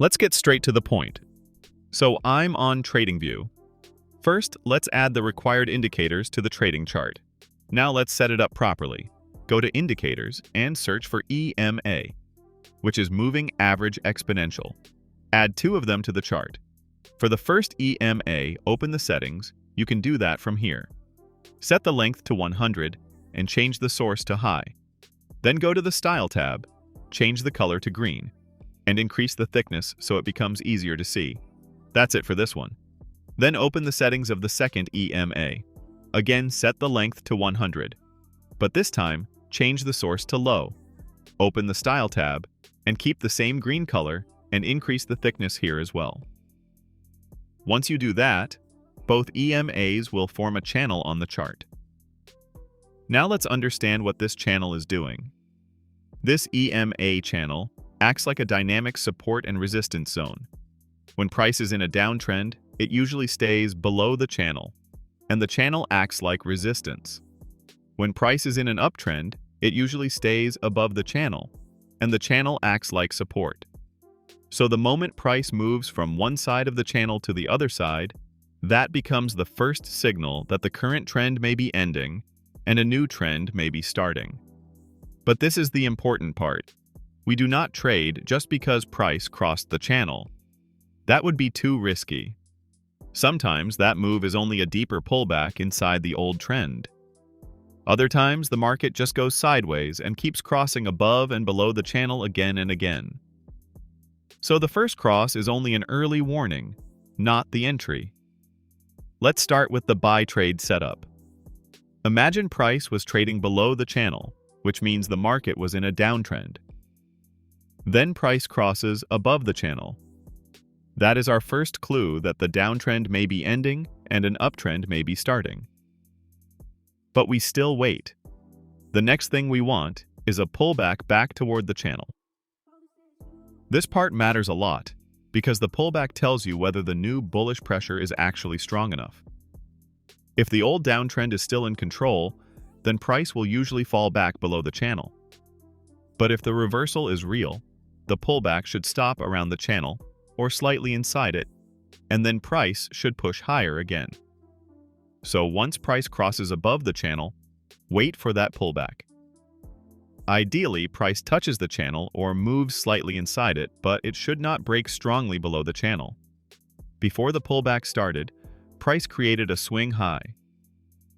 Let's get straight to the point. So I'm on TradingView. First, let's add the required indicators to the trading chart. Now let's set it up properly. Go to Indicators and search for EMA, which is Moving Average Exponential. Add 2 of them to the chart. For the first EMA, open the settings. You can do that from here. Set the length to 100 and change the source to high. Then go to the Style tab, change the color to green, and increase the thickness so it becomes easier to see. That's it for this one. Then open the settings of the second EMA. Again, set the length to 100. But this time, change the source to low. Open the Style tab and keep the same green color and increase the thickness here as well. Once you do that, both EMAs will form a channel on the chart. Now let's understand what this channel is doing. This EMA channel acts like a dynamic support and resistance zone. When price is in a downtrend, it usually stays below the channel, and the channel acts like resistance. When price is in an uptrend, it usually stays above the channel, and the channel acts like support. So the moment price moves from one side of the channel to the other side, that becomes the first signal that the current trend may be ending and a new trend may be starting. But this is the important part. We do not trade just because price crossed the channel. That would be too risky. Sometimes that move is only a deeper pullback inside the old trend. Other times, the market just goes sideways and keeps crossing above and below the channel again and again. So the first cross is only an early warning, not the entry. Let's start with the buy trade setup. Imagine price was trading below the channel, which means the market was in a downtrend. Then price crosses above the channel. That is our first clue that the downtrend may be ending and an uptrend may be starting. But we still wait. The next thing we want is a pullback back toward the channel. This part matters a lot because the pullback tells you whether the new bullish pressure is actually strong enough. If the old downtrend is still in control, then price will usually fall back below the channel. But if the reversal is real, the pullback should stop around the channel or slightly inside it, and then price should push higher again. So once price crosses above the channel, wait for that pullback. Ideally, price touches the channel or moves slightly inside it, but it should not break strongly below the channel. Before the pullback started, price created a swing high.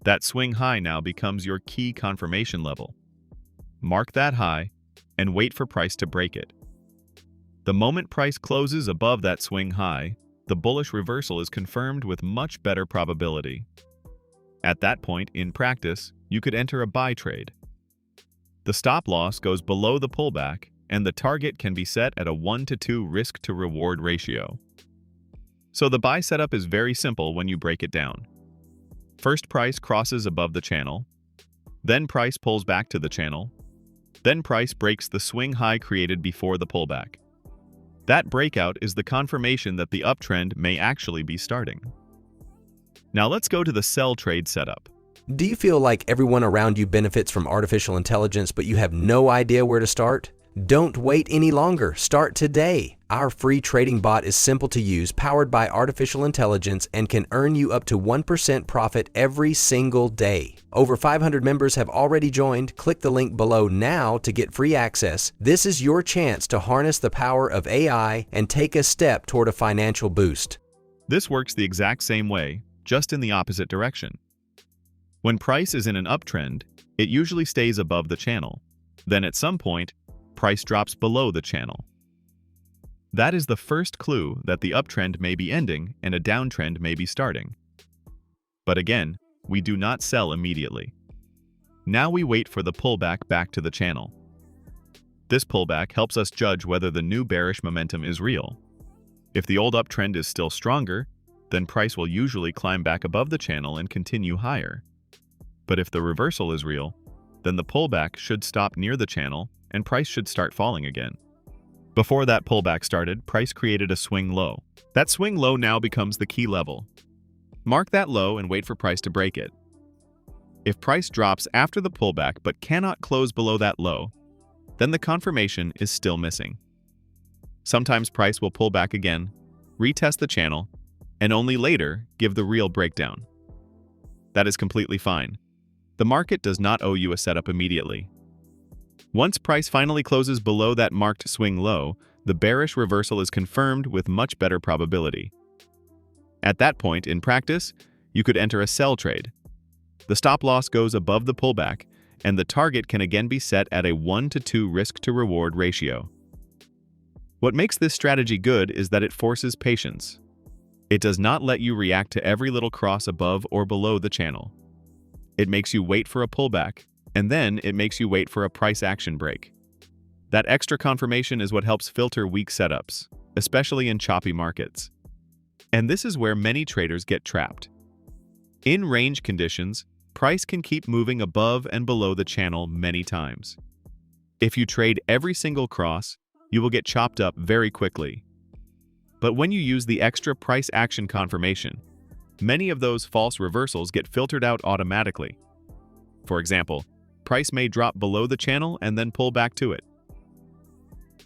That swing high now becomes your key confirmation level. Mark that high and wait for price to break it. The moment price closes above that swing high, the bullish reversal is confirmed with much better probability. At that point, in practice, you could enter a buy trade. The stop loss goes below the pullback, and the target can be set at a 1-to-2 risk-to-reward ratio. So the buy setup is very simple when you break it down. First, price crosses above the channel. Then price pulls back to the channel. Then price breaks the swing high created before the pullback. That breakout is the confirmation that the uptrend may actually be starting. Now let's go to the sell trade setup. Do you feel like everyone around you benefits from artificial intelligence, but you have no idea where to start? Don't wait any longer. Start today. Our free trading bot is simple to use, powered by artificial intelligence, and can earn you up to 1% profit every single day. Over 500 members have already joined. Click the link below now to get free access. This is your chance to harness the power of AI and take a step toward a financial boost. This works the exact same way, just in the opposite direction. When price is in an uptrend, it usually stays above the channel. Then at some point, price drops below the channel. That is the first clue that the uptrend may be ending and a downtrend may be starting. But again, we do not sell immediately. Now we wait for the pullback back to the channel. This pullback helps us judge whether the new bearish momentum is real. If the old uptrend is still stronger, then price will usually climb back above the channel and continue higher. But if the reversal is real, then the pullback should stop near the channel and price should start falling again. Before that pullback started, price created a swing low. That swing low now becomes the key level. Mark that low and wait for price to break it. If price drops after the pullback but cannot close below that low, then the confirmation is still missing. Sometimes price will pull back again, retest the channel, and only later give the real breakdown. That is completely fine. The market does not owe you a setup immediately. Once price finally closes below that marked swing low, the bearish reversal is confirmed with much better probability. At that point, in practice, you could enter a sell trade. The stop loss goes above the pullback, and the target can again be set at a 1-to-2 risk-to-reward ratio. What makes this strategy good is that it forces patience. It does not let you react to every little cross above or below the channel. It makes you wait for a pullback, and then it makes you wait for a price action break. That extra confirmation is what helps filter weak setups, especially in choppy markets. And this is where many traders get trapped. In range conditions, price can keep moving above and below the channel many times. If you trade every single cross, you will get chopped up very quickly. But when you use the extra price action confirmation, many of those false reversals get filtered out automatically. For example, price may drop below the channel and then pull back to it.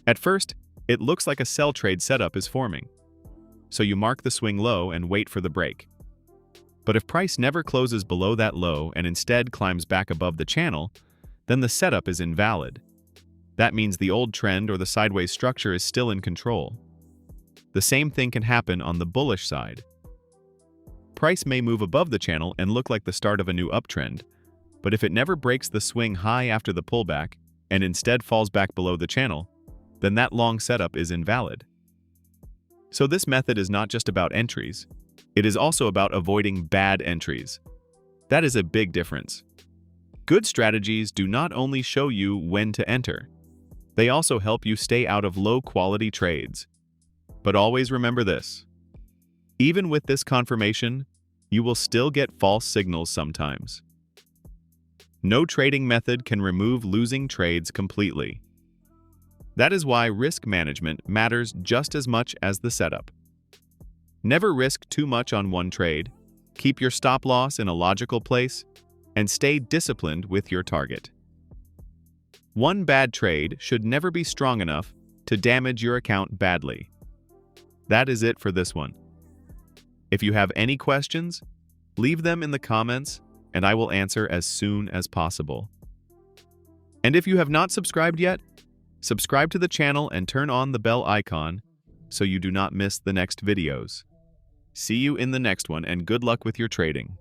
At first, it looks like a sell trade setup is forming. So you mark the swing low and wait for the break. But if price never closes below that low and instead climbs back above the channel, then the setup is invalid. That means the old trend or the sideways structure is still in control. The same thing can happen on the bullish side. Price may move above the channel and look like the start of a new uptrend, but if it never breaks the swing high after the pullback and instead falls back below the channel, then that long setup is invalid. So this method is not just about entries, it is also about avoiding bad entries. That is a big difference. Good strategies do not only show you when to enter, they also help you stay out of low-quality trades. But always remember this. Even with this confirmation, you will still get false signals sometimes. No trading method can remove losing trades completely. That is why risk management matters just as much as the setup. Never risk too much on one trade, keep your stop loss in a logical place, and stay disciplined with your target. One bad trade should never be strong enough to damage your account badly. That is it for this one. If you have any questions, leave them in the comments and I will answer as soon as possible. And if you have not subscribed yet, subscribe to the channel and turn on the bell icon so you do not miss the next videos. See you in the next one and good luck with your trading.